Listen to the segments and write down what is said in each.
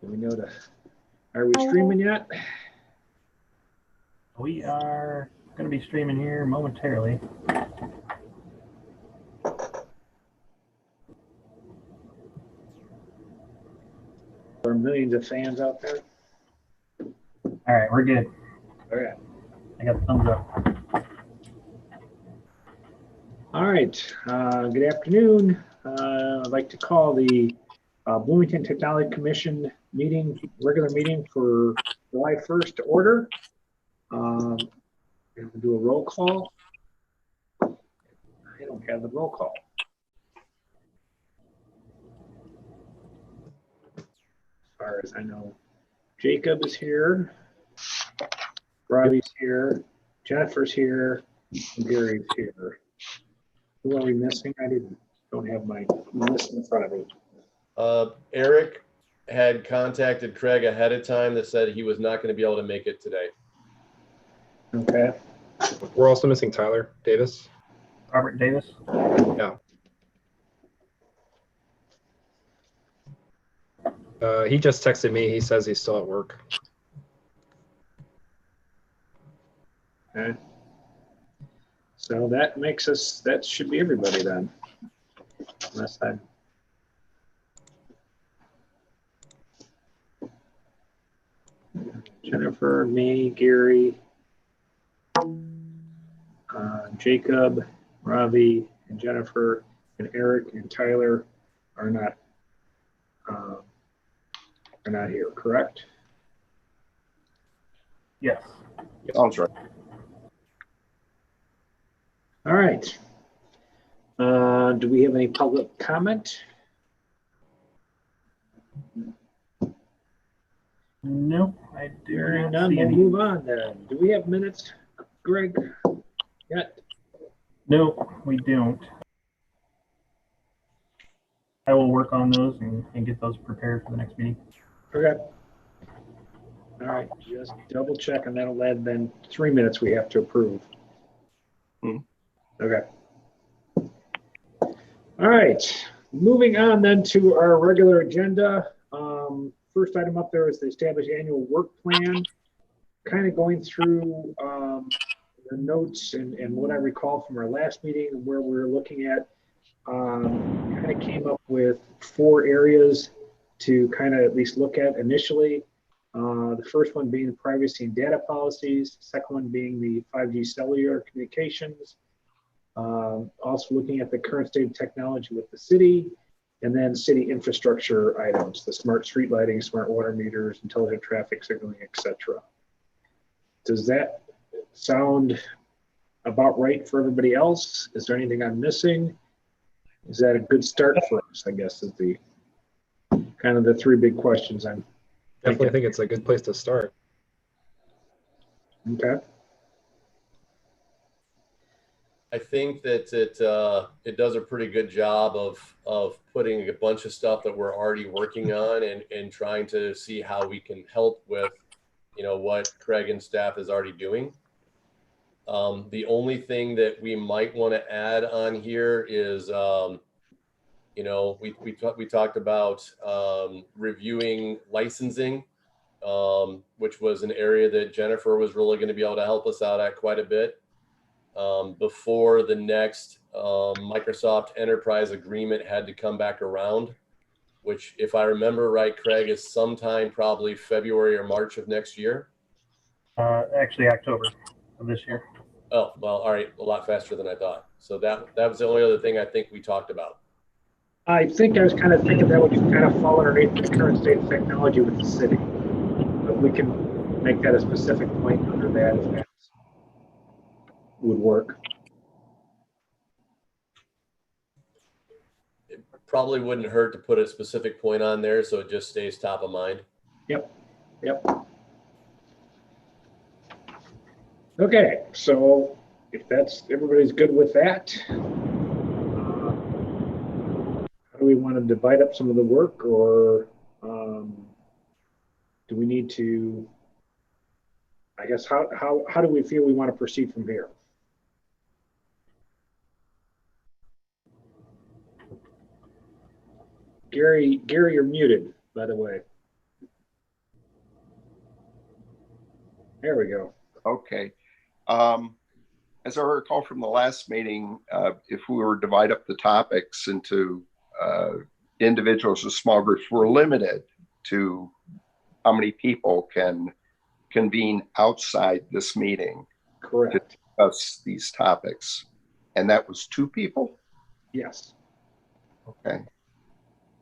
Do we know are we streaming yet? We are going to be streaming here momentarily. There are millions of fans out there. All right, we're good. All right. I got the thumbs up. All right. Good afternoon. I'd like to call the Bloomington Technology Commission regular meeting for July 1st to order. We'll do a roll call. I don't have the roll call. As far as I know, Jacob is here. Robbie's here. Jennifer's here. And Gary's here. Who are we missing? Don't have my list in front of me. Eric had contacted Craig ahead of time that said he was not going to be able to make it today. Okay. We're also missing Tyler Davis. Robert Davis. Yeah. He just texted me. He says he's still at work. Okay. So that should be everybody then. Unless Jennifer, me, Gary, Jacob, Ravi, and Jennifer, and Eric and Tyler are not here, correct? Yes. Sounds right. All right. Do we have any public comment? No, I do Hearing not none, see we'll any. move on then. Do we have minutes, Greg? Yet? No, we don't. I will work on those and get those prepared for the next meeting. Okay. All right, just double check and that'll add then 3 minutes we have to approve. Okay. All right, moving on then to our regular agenda. First item up there is the established annual work plan. Kind of going through the notes and what I recall from our last meeting and where we're looking at. Kind of came up with 4 areas to kind of at least look at initially. The first one being the privacy and data policies, the second one being the 5G cellular communications, also looking at the current state of technology with the city, and then city infrastructure items, the smart street lighting, smart water meters, intelligent traffic signaling, etc. Does that sound about right for everybody else? Is there anything I'm missing? Is that a good start for us, I guess, is the kind of the 3 big questions I'm Definitely think it's a good place to start. Okay. I think that it does a pretty good job of putting a bunch of stuff that we're already working on and trying to see how we can help with, what Craig and staff is already doing. The only thing that we might want to add on here is, we talked about reviewing licensing, which was an area that Jennifer was really going to be able to help us out at quite a bit. Before the next Microsoft Enterprise agreement had to come back around, which, if I remember right, Craig, is sometime probably February or March of next year. Actually, October of this year. Oh, well, all right, a lot faster than I thought. So that was the only other thing I think we talked about. I think I was kind of thinking that would kind of fall underneath the current state of technology with the city. But we can make that a specific point under that if that would work. It probably wouldn't hurt to put a specific point on there so it just stays top of mind. Yep. Okay, so if everybody's good with that, how do we want to divide up some of the work, or do we need to, I guess, how do we feel we want to proceed from here? Gary, you're muted, by the way. There we go. Okay. As I recall from the last meeting, if we were to divide up the topics into individuals or small groups, we're limited to how many people can convene outside this meeting Correct. to discuss these topics. And that was 2 people? Yes. Okay.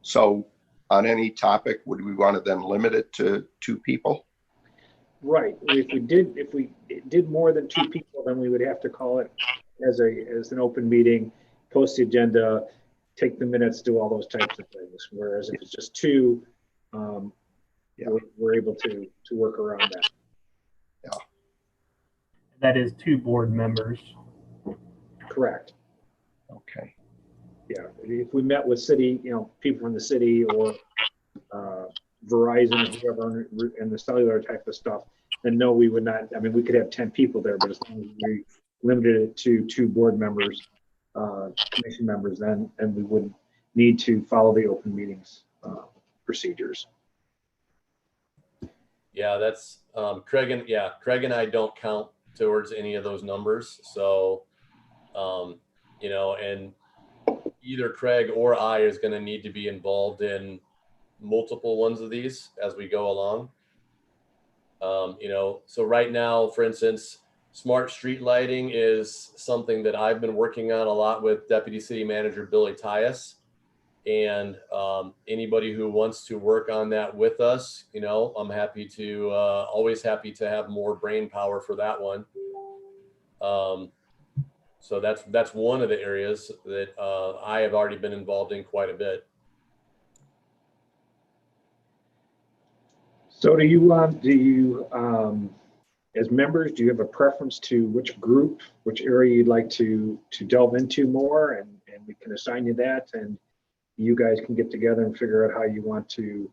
So on any topic, would we want to then limit it to 2 people? Right. If we did more than 2 people, then we would have to call it as an open meeting, post the agenda, take the minutes, do all those types of things. Whereas if it's just 2, we're able to work around that. Yeah. That is 2 board members. Correct. Okay. Yeah. If we met with city, people from the city or Verizon or whoever and the cellular type of stuff, then no, we would not. I mean, we could have 10 people there, but as long as we limited it to 2 board members, commission members, then we wouldn't need to follow the open meetings procedures. Yeah, that's Craig and I don't count towards any of those numbers. So, and either Craig or I is going to need to be involved in multiple ones of these as we go along. So right now, for instance, smart street lighting is something that I've been working on a lot with Deputy City Manager Billy Tyus. And anybody who wants to work on that with us, I'm happy to, always happy to have more brain power for that one. So that's one of the areas that I have already been involved in quite a bit. So do you as members, do you have a preference to which group, which area you'd like to delve into more, and we can assign you that, and you guys can get together and figure out how you want to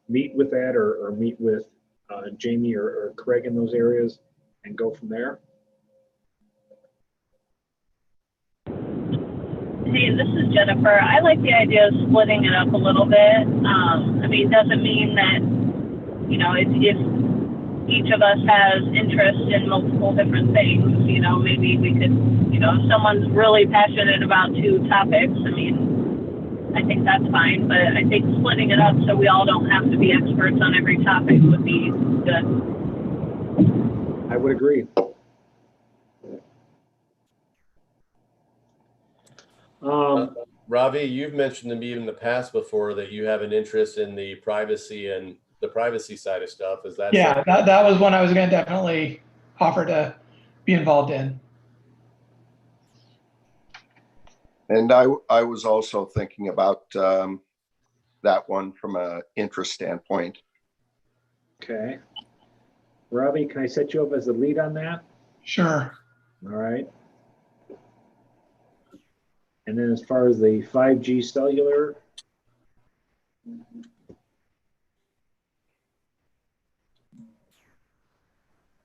meet with that or meet with Jamie or Craig in those areas and go from there? Hey, this is Jennifer. I like the idea of splitting it up a little bit. I mean, it doesn't mean that, if each of us has interest in multiple different things, maybe we could, if someone's really passionate about 2 topics, I mean, I think that's fine. But I think splitting it up so we all don't have to be experts on every topic would be good. I would agree. Ravi, you've mentioned to me in the past before that you have an interest in the privacy and the privacy side of stuff. Is that? Yeah, that was one I was going to definitely offer to be involved in. And I was also thinking about that one from an interest standpoint. Okay. Robbie, can I set you up as the lead on that? Sure. All right. And then as far as the 5G cellular,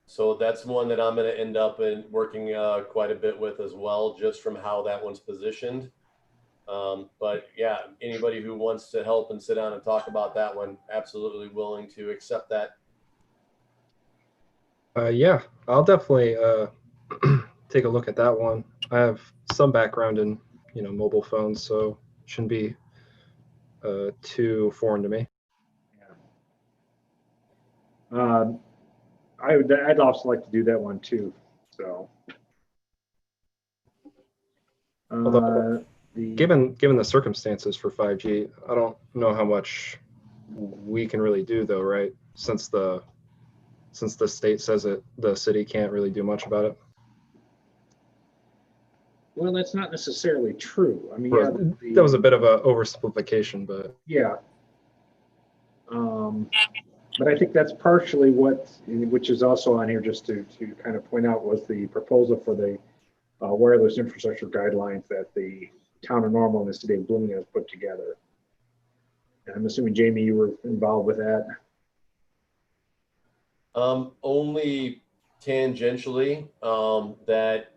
So that's one that I'm going to end up working quite a bit with as well, just from how that one's positioned. But yeah, anybody who wants to help and sit down and talk about that one, absolutely willing to accept that. Yeah, I'll definitely take a look at that one. I have some background in mobile phones, so it shouldn't be too foreign to me. yeah. I'd also like to do that one too. So, Although, given the circumstances for 5G, I don't know how much we can really do, though, right? Since the state says it, the city can't really do much about it. well, that's not necessarily true. I mean, Well, yeah, that was a bit of a oversimplification, but yeah. But I think that's partially which is also on here, just to kind of point out, was the proposal for the wireless infrastructure guidelines that the town of Normal and the city of Bloomington has put together. And I'm assuming, Jamie, you were involved with that. Only tangentially, that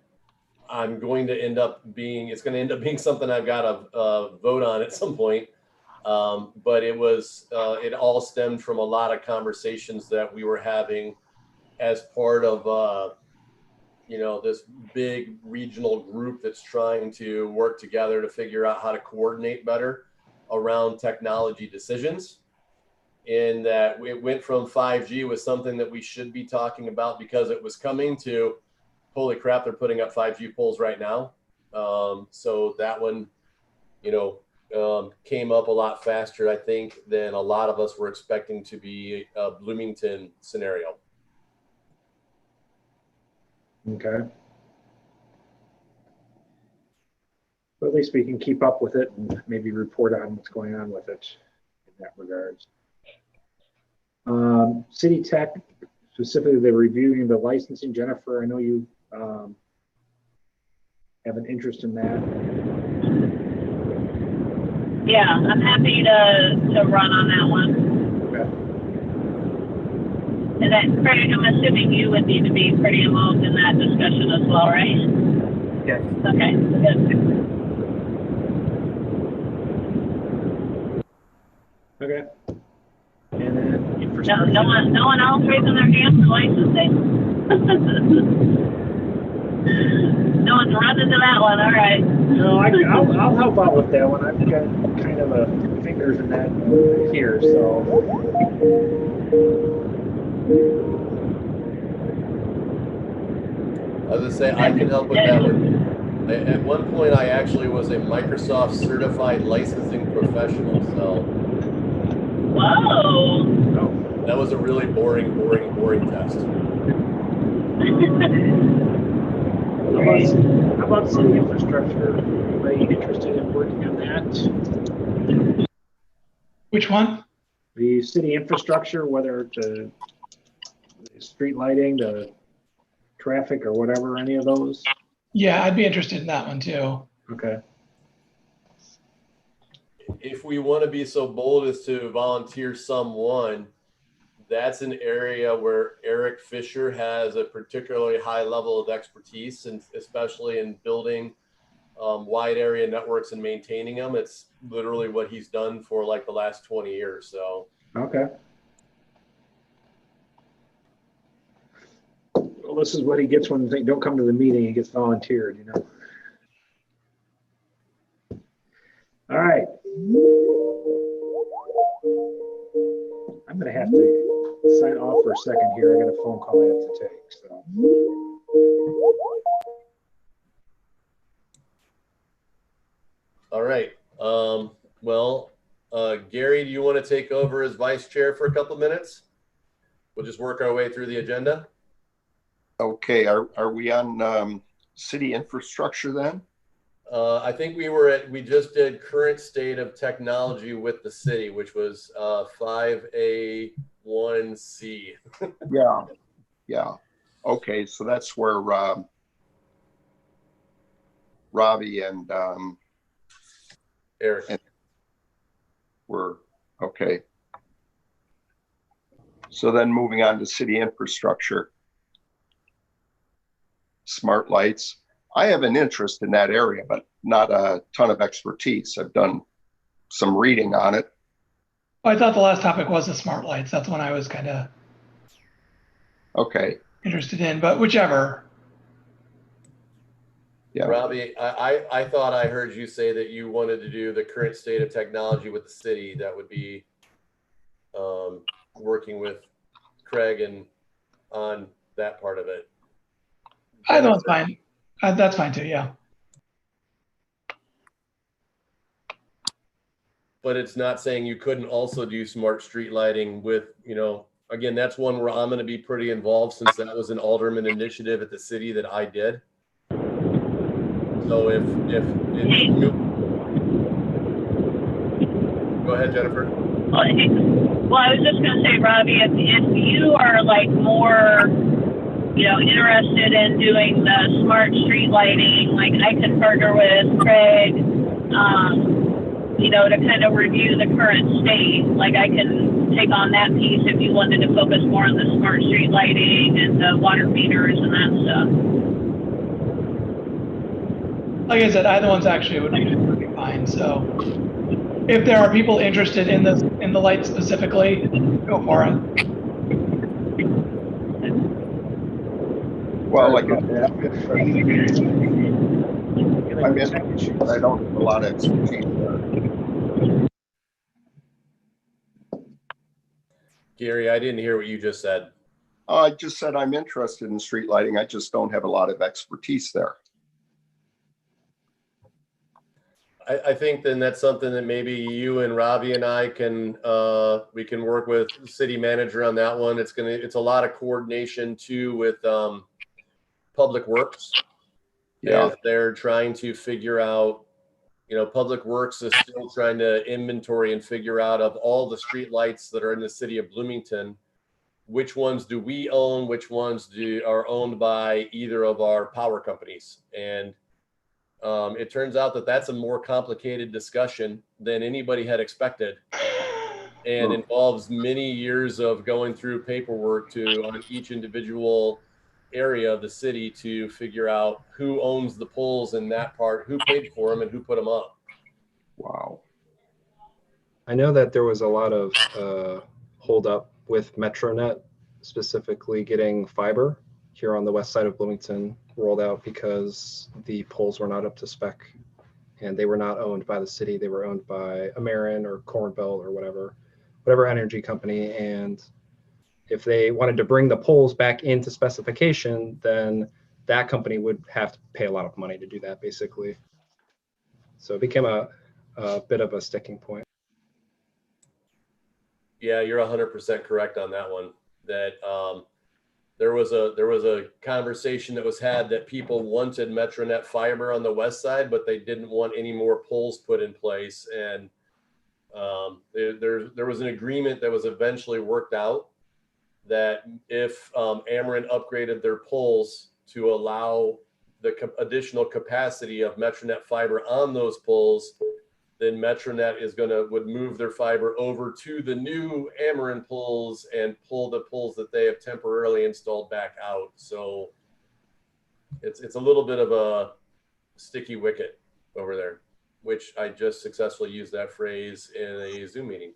I'm going to end up being, it's going to end up being something I've got to vote on at some point. But it all stemmed from a lot of conversations that we were having as part of, you know, this big regional group that's trying to work together to figure out how to coordinate better around technology decisions. In that it went from 5G was something that we should be talking about because it was coming to, holy crap, they're putting up 5G poles right now. So that one, you know, came up a lot faster, I think, than a lot of us were expecting to be a Bloomington scenario. Okay. But at least we can keep up with it and maybe report on what's going on with it in that regards. City Tech, specifically, they're reviewing the licensing. Jennifer, I know you have an interest in that. Yeah, I'm happy to run on that one. Okay. And then, Craig, I'm assuming you would need to be pretty involved in that discussion as well, right? Yes. Okay, good. Okay. And then infrastructure. No one else raising their hand for licensing? No one's running to that one, all right. No, I'll help out with that one. I've got kind of a fingers in that here, so. I was gonna say, I can help with that one. At one point, I actually was a Microsoft certified licensing professional, so. Whoa. Oh. That was a really boring test. How about city infrastructure? Anybody interested in working on that? Which one? The city infrastructure, whether the street lighting, the traffic or whatever, any of those? Yeah, I'd be interested in that one too. Okay. If we want to be so bold as to volunteer someone, that's an area where Eric Fisher has a particularly high level of expertise, and especially in building wide area networks and maintaining them. It's literally what he's done for like the last 20 years. So. Okay. Well, this is what he gets when they don't come to the meeting. He gets volunteered, you know. All right. I'm going to have to sign off for a second here. I got a phone call I have to take. So. All right. Well, Gary, do you want to take over as vice chair for a couple of minutes? We'll just work our way through the agenda. Okay, are we on city infrastructure then? I think we just did current state of technology with the city, which was 5A1C. Yeah. Okay, so that's where Robbie and Eric. were, okay. So then moving on to city infrastructure. Smart lights. I have an interest in that area, but not a ton of expertise. I've done some reading on it. I thought the last topic was the smart lights. That's one I was kind of Okay. interested in, but whichever. Yeah. Robbie, I thought I heard you say that you wanted to do the current state of technology with the city. That would be working with Craig and on that part of it. I know it's fine. That's fine too, yeah. But it's not saying you couldn't also do smart street lighting with, you know, again, that's one where I'm going to be pretty involved since that was an alderman initiative at the city that I did. So if you, go ahead, Jennifer. Well, I was just going to say, Robbie, if you are like more, you know, interested in doing the smart street lighting, like I could partner with Craig, you know, to kind of review the current state. Like I can take on that piece if you wanted to focus more on the smart street lighting and the water meters and that stuff. Like I said, either one's actually would be fine. So if there are people interested in the light specifically, go for it. Well, like Sorry about I'm in, but I don't have a lot of expertise there. Gary, I didn't hear what you just said. I just said I'm interested in street lighting. I just don't have a lot of expertise there. I think then that's something that maybe you and Robbie and I can we can work with the city manager on that one. It's a lot of coordination too with Public Works. Yeah. As they're trying to figure out, Public Works is still trying to inventory and figure out of all the street lights that are in the city of Bloomington, which ones do we own, which ones are owned by either of our power companies. And it turns out that that's a more complicated discussion than anybody had expected, and involves many years of going through paperwork on each individual area of the city to figure out who owns the poles in that part, who paid for them, and who put them up. Wow. I know that there was a lot of holdup with MetroNet, specifically getting fiber here on the west side of Bloomington rolled out because the poles were not up to spec, and they were not owned by the city. They were owned by Amerin or Cornbelt or whatever energy company. And if they wanted to bring the poles back into specification, then that company would have to pay a lot of money to do that, basically. So it became a bit of a sticking point. Yeah, you're 100% correct on that one. That there was a conversation that was had that people wanted MetroNet fiber on the west side, but they didn't want any more poles put in place. And there was an agreement that was eventually worked out that if Ameren upgraded their poles to allow the additional capacity of MetroNet fiber on those poles, then MetroNet would move their fiber over to the new Ameren poles and pull the poles that they have temporarily installed back out. So it's a little bit of a sticky wicket over there, which I just successfully used that phrase in a Zoom meeting.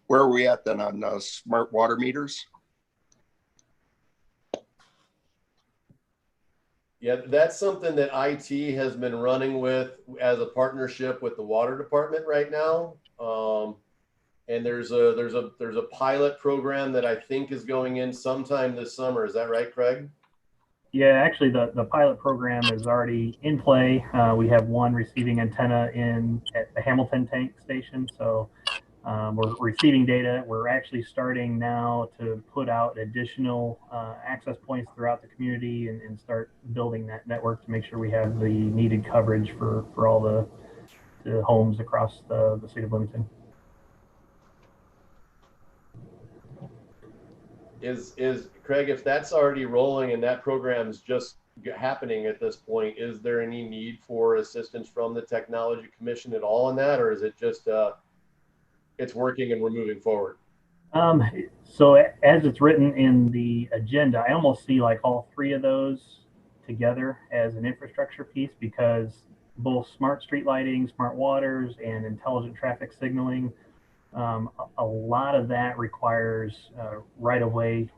Where are we at then on smart water meters? Yeah, that's something that IT has been running with as a partnership with the water department right now. And there's a pilot program that I think is going in sometime this summer. Is that right, Craig? Yeah, actually, the pilot program is already in play. We have one receiving antenna at the Hamilton tank station. So we're receiving data. We're actually starting now to put out additional access points throughout the community and start building that network to make sure we have the needed coverage for all the homes across the city of Bloomington. Is Craig, if that's already rolling and that program's just happening at this point, is there any need for assistance from the Technology Commission at all on that, or is it just it's working and we're moving forward? So as it's written in the agenda, I almost see like all three of those together as an infrastructure piece, because both smart street lighting, smart waters, and intelligent traffic signaling, a lot of that requires right-of-way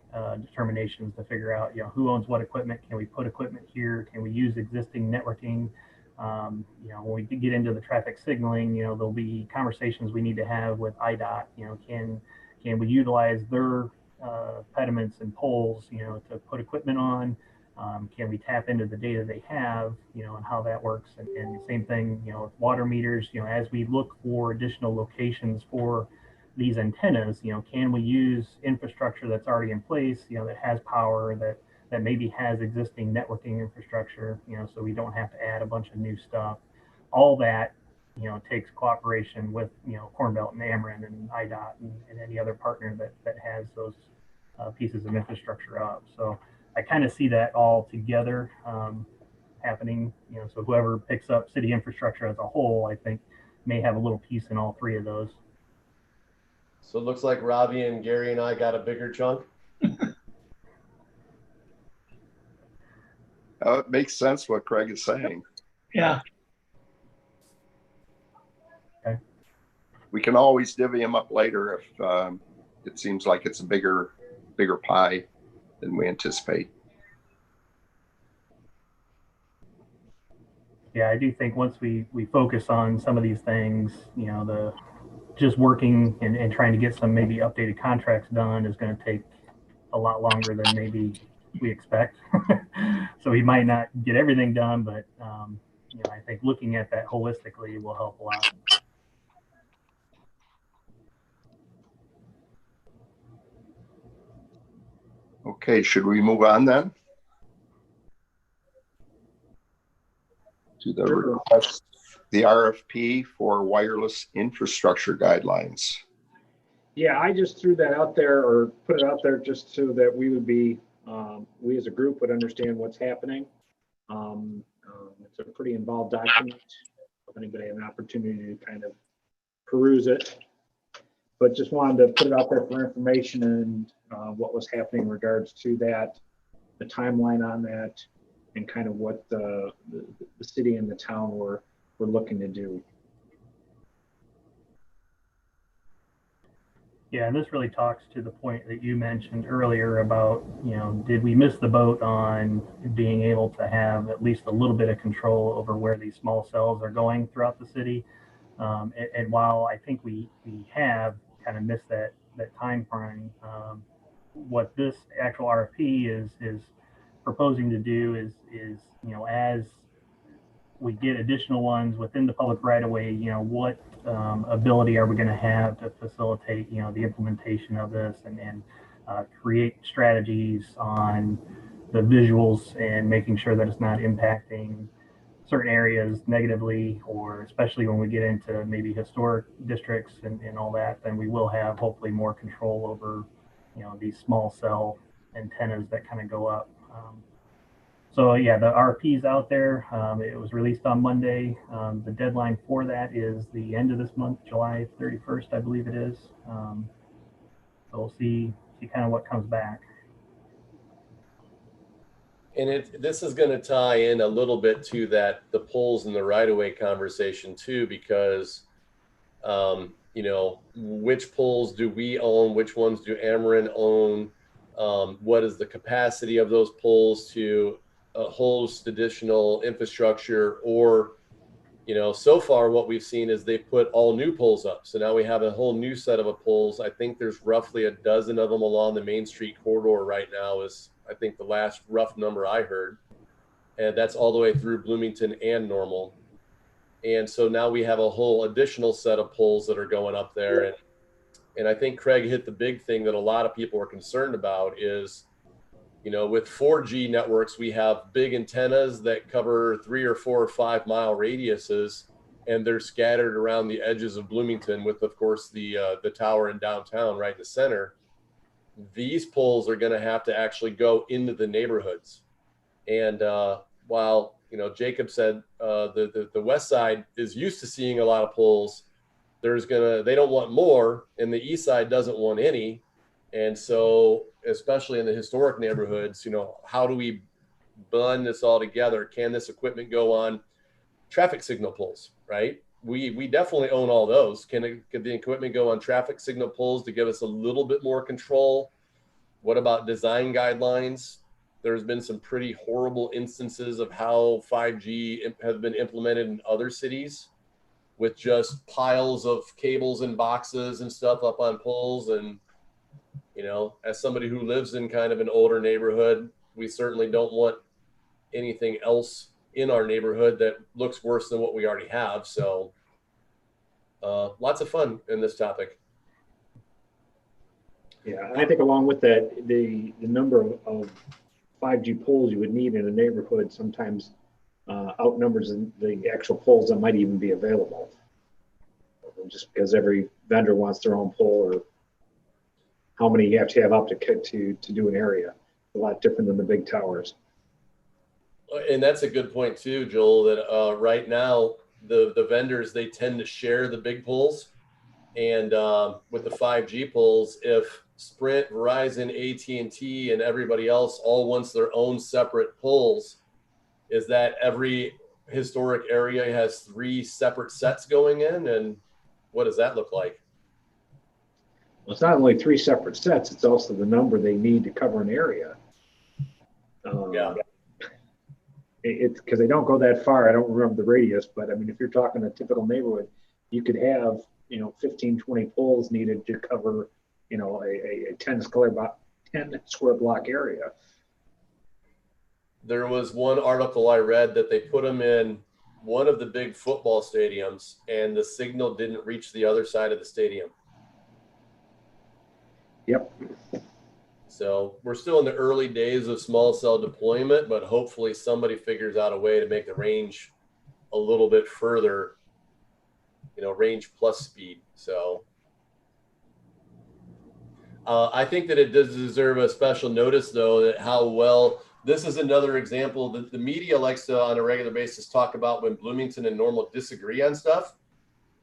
determinations to figure out, who owns what equipment. Can we put equipment here? Can we use existing networking? When we get into the traffic signaling, there'll be conversations we need to have with IDOT. Can we utilize their pediments and poles, to put equipment on? Can we tap into the data they have, and how that works? And the same thing, with water meters, as we look for additional locations for these antennas, can we use infrastructure that's already in place, that has power, that maybe has existing networking infrastructure, so we don't have to add a bunch of new stuff. All that, takes cooperation with, Cornbelt and Ameren and IDOT and any other partner that has those pieces of infrastructure up. So I kind of see that all together happening, so whoever picks up city infrastructure as a whole, I think, may have a little piece in all three of those. So it looks like Robbie and Gary and I got a bigger chunk. It makes sense what Craig is saying. Yeah. we can always divvy them up later if it seems like it's a bigger pie than we anticipate. Yeah, I do think once we focus on some of these things, the just working and trying to get some maybe updated contracts done is going to take a lot longer than maybe we expect. So we might not get everything done, but I think looking at that holistically will help a lot. Okay, should we move on then to the request, the RFP for wireless infrastructure guidelines? Yeah, I just threw that out there or put it out there just so that we would be, we as a group would understand what's happening. It's a pretty involved document. If anybody had an opportunity to kind of peruse it, but just wanted to put it out there for information and what was happening in regards to that, the timeline on that, and kind of what the city and the town were looking to do. Yeah, and this really talks to the point that you mentioned earlier about, did we miss the boat on being able to have at least a little bit of control over where these small cells are going throughout the city? And while I think we have kind of missed that time frame, what this actual RFP is proposing to do is as we get additional ones within the public right of way, what ability are we going to have to facilitate, the implementation of this and create strategies on the visuals and making sure that it's not impacting certain areas negatively, or especially when we get into maybe historic districts and all that, then we will have hopefully more control over, these small cell antennas that kind of go up. So yeah, the RFP is out there. It was released on Monday. The deadline for that is the end of this month, July 31st, I believe it is. So we'll see kind of what comes back. And this is going to tie in a little bit to the poles and the right-of-way conversation too, because which poles do we own? Which ones do Ameren own? What is the capacity of those poles to host additional infrastructure? Or, so far what we've seen is they put all new poles up. So now we have a whole new set of poles. I think there's roughly a dozen of them along the Main Street corridor right now, is I think the last rough number I heard. And that's all the way through Bloomington and Normal. And so now we have a whole additional set of poles that are going up there. And I think Craig hit the big thing that a lot of people are concerned about is, with 4G networks, we have big antennas that cover 3 or 4 or 5 mile radiuses, and they're scattered around the edges of Bloomington with, of course, the tower in downtown right in the center. These poles are going to have to actually go into the neighborhoods. And while, Jacob said the west side is used to seeing a lot of poles, they don't want more, and the east side doesn't want any. And so, especially in the historic neighborhoods, how do we blend this all together? Can this equipment go on traffic signal poles, right? We definitely own all those. Can the equipment go on traffic signal poles to give us a little bit more control? What about design guidelines? There's been some pretty horrible instances of how 5G has been implemented in other cities, with just piles of cables and boxes and stuff up on poles. And, as somebody who lives in kind of an older neighborhood, we certainly don't want anything else in our neighborhood that looks worse than what we already have. So lots of fun in this topic. Yeah, and I think along with that, the number of 5G poles you would need in a neighborhood sometimes outnumbers the actual poles that might even be available. Just because every vendor wants their own pole, or how many you have to have up to do an area. A lot different than the big towers. And that's a good point too, Joel, that right now the vendors, they tend to share the big poles. And with the 5G poles, if Sprint, Verizon, AT&T, and everybody else all wants their own separate poles, is that every historic area has 3 separate sets going in? And what does that look like? Well, it's not only 3 separate sets, it's also the number they need to cover an area. Yeah. It's because they don't go that far. I don't remember the radius, but I mean, if you're talking a typical neighborhood, you could have, 15, 20 poles needed to cover, a 10 square block area. There was one article I read that they put them in one of the big football stadiums and the signal didn't reach the other side of the stadium. Yep. So we're still in the early days of small cell deployment, but hopefully somebody figures out a way to make the range a little bit further, range plus speed. So I think that it does deserve a special notice, though, that how well this is another example that the media likes to, on a regular basis, talk about when Bloomington and Normal disagree on stuff.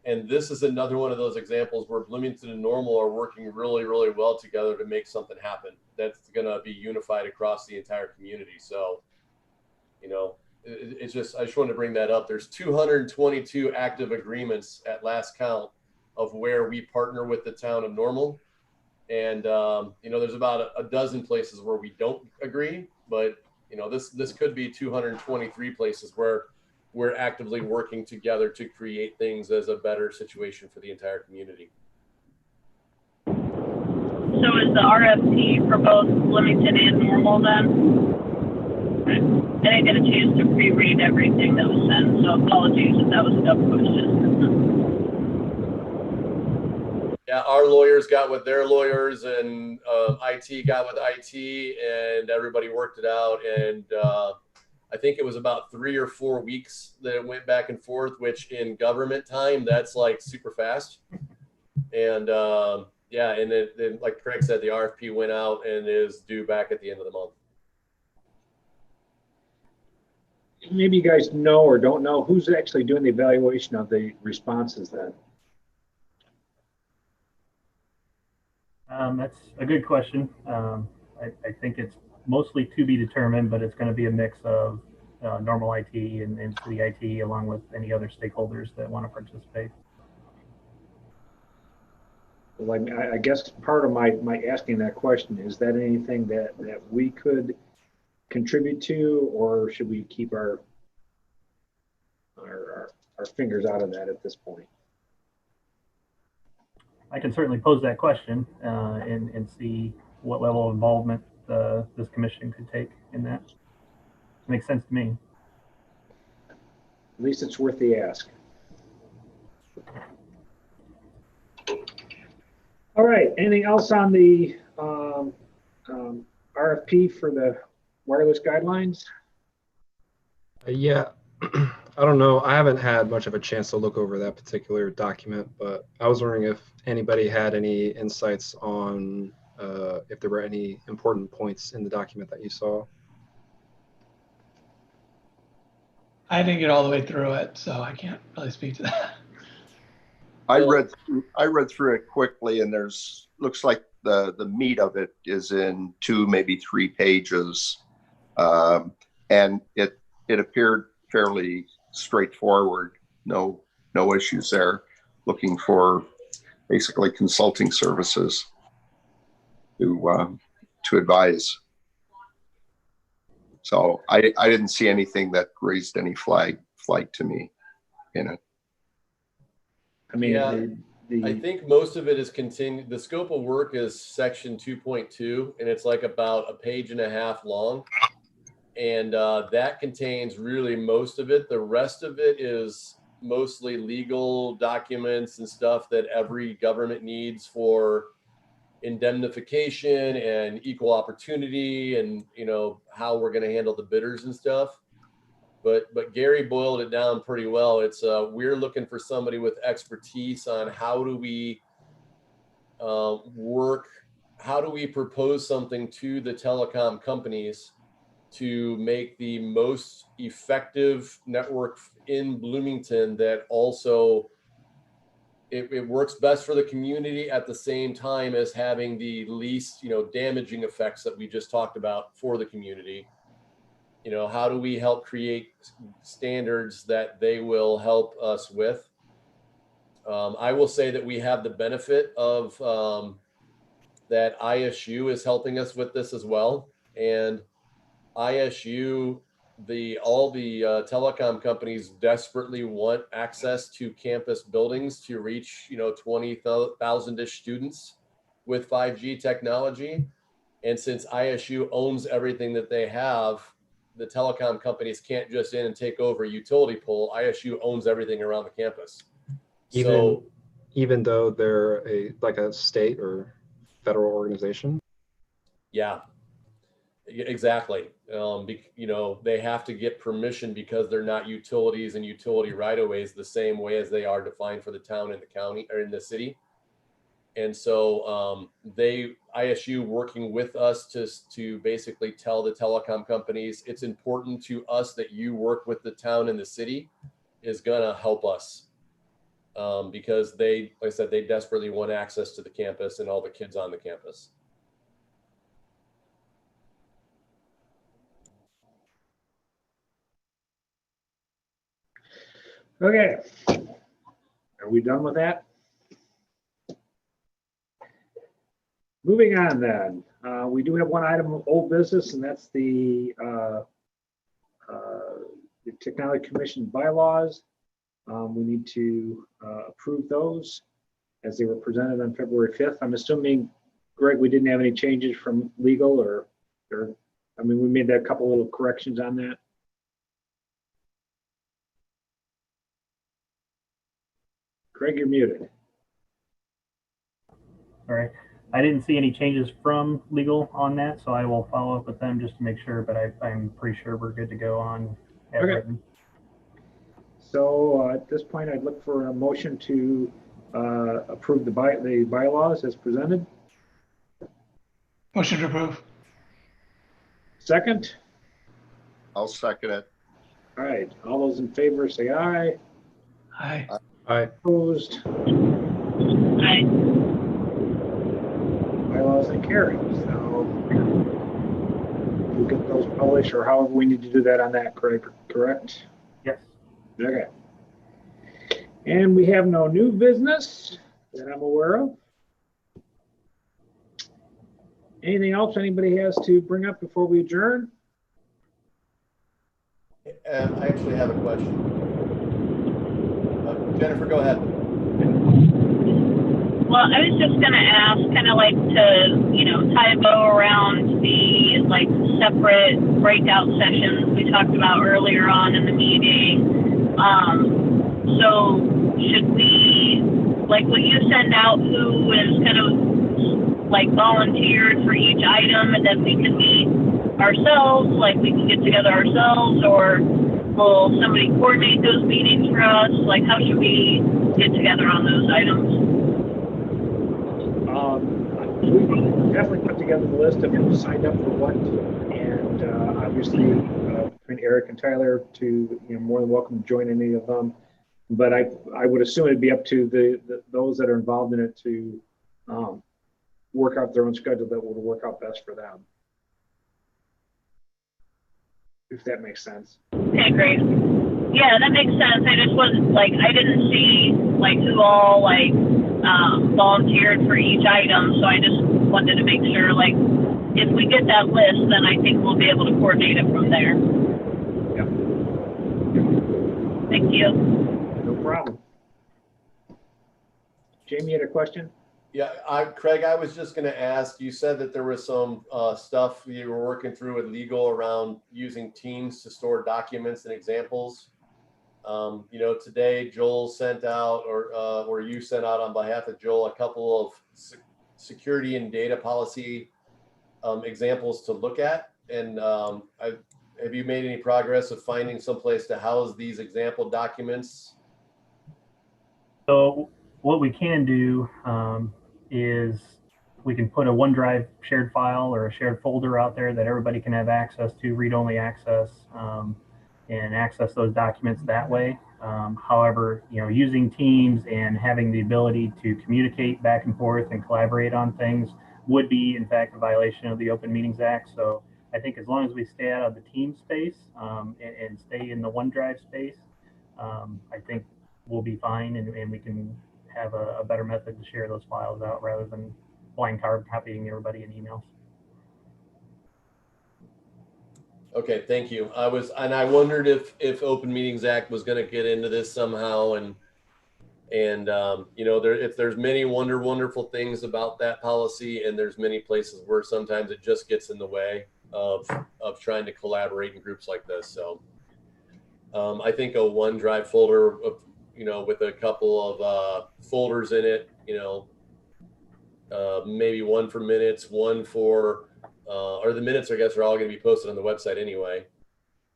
And this is another one of those examples where Bloomington and Normal are working really, really well together to make something happen that's going to be unified across the entire community. So, it's just, I just wanted to bring that up. There's 222 active agreements at last count of where we partner with the town of Normal. And, there's about a dozen places where we don't agree, but, this could be 223 places where we're actively working together to create things as a better situation for the entire community. So is the RFP for both Bloomington and Normal then? Okay. I didn't get a chance to pre-read everything that was sent, so apologies if that was a dumb question. Yeah, our lawyers got with their lawyers, and IT got with IT, and everybody worked it out. And I think it was about 3 or 4 weeks that it went back and forth, which in government time, that's like super fast. And and then like Craig said, the RFP went out and is due back at the end of the month. Maybe you guys know or don't know who's actually doing the evaluation of the responses then. That's a good question. I think it's mostly to be determined, but it's going to be a mix of Normal IT and city IT, along with any other stakeholders that want to participate. Well, I guess part of my asking that question, is that anything that we could contribute to, or should we keep our fingers out of that at this point? I can certainly pose that question and see what level of involvement this commission could take in that. Makes sense to me. At least it's worth the ask. All right. Anything else on the RFP for the wireless guidelines? Yeah, I don't know. I haven't had much of a chance to look over that particular document, but I was wondering if anybody had any insights on if there were any important points in the document that you saw. I didn't get all the way through it, so I can't really speak to that. I read through it quickly, and looks like the meat of it is in 2, maybe 3 pages, and it appeared fairly straightforward. No issues there. Looking for basically consulting services to advise. So I didn't see anything that raised any flag to me in it. I mean, Yeah. I think most of it is continued. The scope of work is section 2.2, and it's like about a page and a half long. And that contains really most of it. The rest of it is mostly legal documents and stuff that every government needs for indemnification and equal opportunity, and how we're going to handle the bidders and stuff. But Gary boiled it down pretty well. It's we're looking for somebody with expertise on how do we work, how do we propose something to the telecom companies to make the most effective network in Bloomington that also it works best for the community at the same time as having the least damaging effects that we just talked about for the community. How do we help create standards that they will help us with? I will say that we have the benefit of that ISU is helping us with this as well. And ISU, all the telecom companies desperately want access to campus buildings to reach 20,000-ish students with 5G technology. And since ISU owns everything that they have, the telecom companies can't just in and take over a utility pole. ISU owns everything around the campus. Even though they're like a state or federal organization. Yeah, exactly. They have to get permission because they're not utilities and utility right-of-ways the same way as they are defined for the town and the county or in the city. And so ISU working with us to basically tell the telecom companies it's important to us that you work with the town and the city is gonna help us. Because like I said, they desperately want access to the campus and all the kids on the campus. Okay. Are we done with that? Moving on then. We do have one item of old business, and that's the Technology Commission bylaws. We need to approve those as they were presented on February 5th. I'm assuming, Greg, we didn't have any changes from legal or I mean, we made a couple little corrections on that. Greg, you're muted. All right. I didn't see any changes from legal on that, so I will follow up with them just to make sure, but I'm pretty sure we're good to go on as written. So at this point, I'd look for a motion to approve the bylaws as presented. Motion to approve. Second? I'll second it. All right, all those in favor say aye. Aye. Aye. Opposed? Aye. Bylaws and carried. So we'll get those published or however we need to do that on that, Craig, correct? Yes. Okay. And we have no new business that I'm aware of. Anything else anybody has to bring up before we adjourn? I actually have a question. Jennifer, go ahead. Well, I was just gonna ask, kind of like to, tie a bow around the separate breakout sessions we talked about earlier on in the meeting. So should we, will you send out who is kind of volunteered for each item and then we can meet ourselves, we can get together ourselves, or will somebody coordinate those meetings for us? How should we get together on those items? We definitely put together the list of who signed up for what, and obviously between Eric and Tyler to more than welcome to join any of them. But I would assume it'd be up to those that are involved in it to work out their own schedule that would work out best for them. If that makes sense. Okay, great. Yeah, that makes sense. I just wasn't I didn't see who all volunteered for each item, so I just wanted to make sure if we get that list, then I think we'll be able to coordinate it from there. Yep. Thank you. No problem. Jamie, you had a question? Yeah, Craig, I was just going to ask, you said that there was some stuff you were working through with legal around using Teams to store documents and examples. Today Joel sent out, or you sent out on behalf of Joel, a couple of security and data policy examples to look at. And have you made any progress of finding some place to house these example documents? So what we can do is we can put a OneDrive shared file or a shared folder out there that everybody can have access to, read-only access, and access those documents that way. However, using Teams and having the ability to communicate back and forth and collaborate on things would be, in fact, a violation of the Open Meetings Act. So I think as long as we stay out of the Teams space and stay in the OneDrive space, I think we'll be fine, and we can have a better method to share those files out rather than blind copying everybody in emails. Okay, thank you. I wondered if Open Meetings Act was going to get into this somehow, and you know, if there's many wonderful things about that policy, and there's many places where sometimes it just gets in the way of trying to collaborate in groups like this. So I think a OneDrive folder of, you know, with a couple of folders in it, you know, maybe one for minutes, one for or the minutes, I guess, are all going to be posted on the website anyway.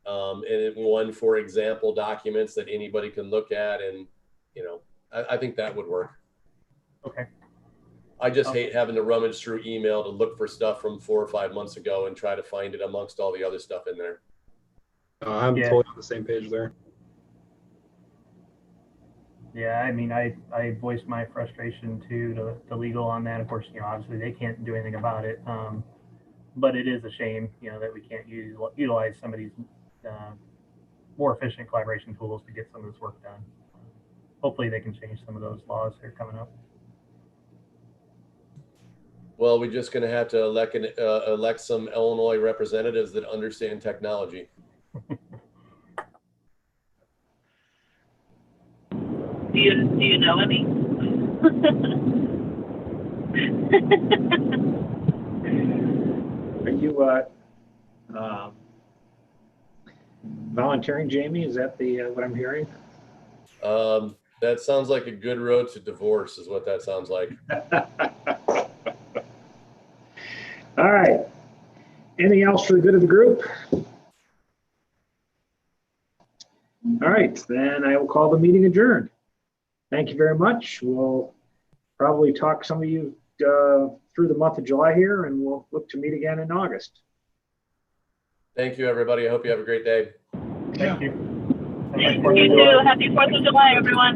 And one for example documents that anybody can look at, and you know, I think that would work. Okay. I just hate having to rummage through email to look for stuff from 4 or 5 months ago and try to find it amongst all the other stuff in there. I'm totally on the same page there. Yeah, I mean, I voiced my frustration to legal on that. Of course, you know, obviously they can't do anything about it. But it is a shame, you know, that we can't utilize some of these more efficient collaboration tools to get some of this work done. Hopefully they can change some of those laws that are coming up. Well, we're just going to have to elect some Illinois representatives that understand technology. Do you know any? Are you volunteering, Jamie? Is that the what I'm hearing? That sounds like a good road to divorce, is what that sounds like. All right. Anything else for the good of the group? All right, then I will call the meeting adjourned. Thank you very much. We'll probably talk some of you through the month of July here, and we'll look to meet again in August. Thank you, everybody. I hope you have a great day. Thank you. You too. Happy 4th of July, everyone.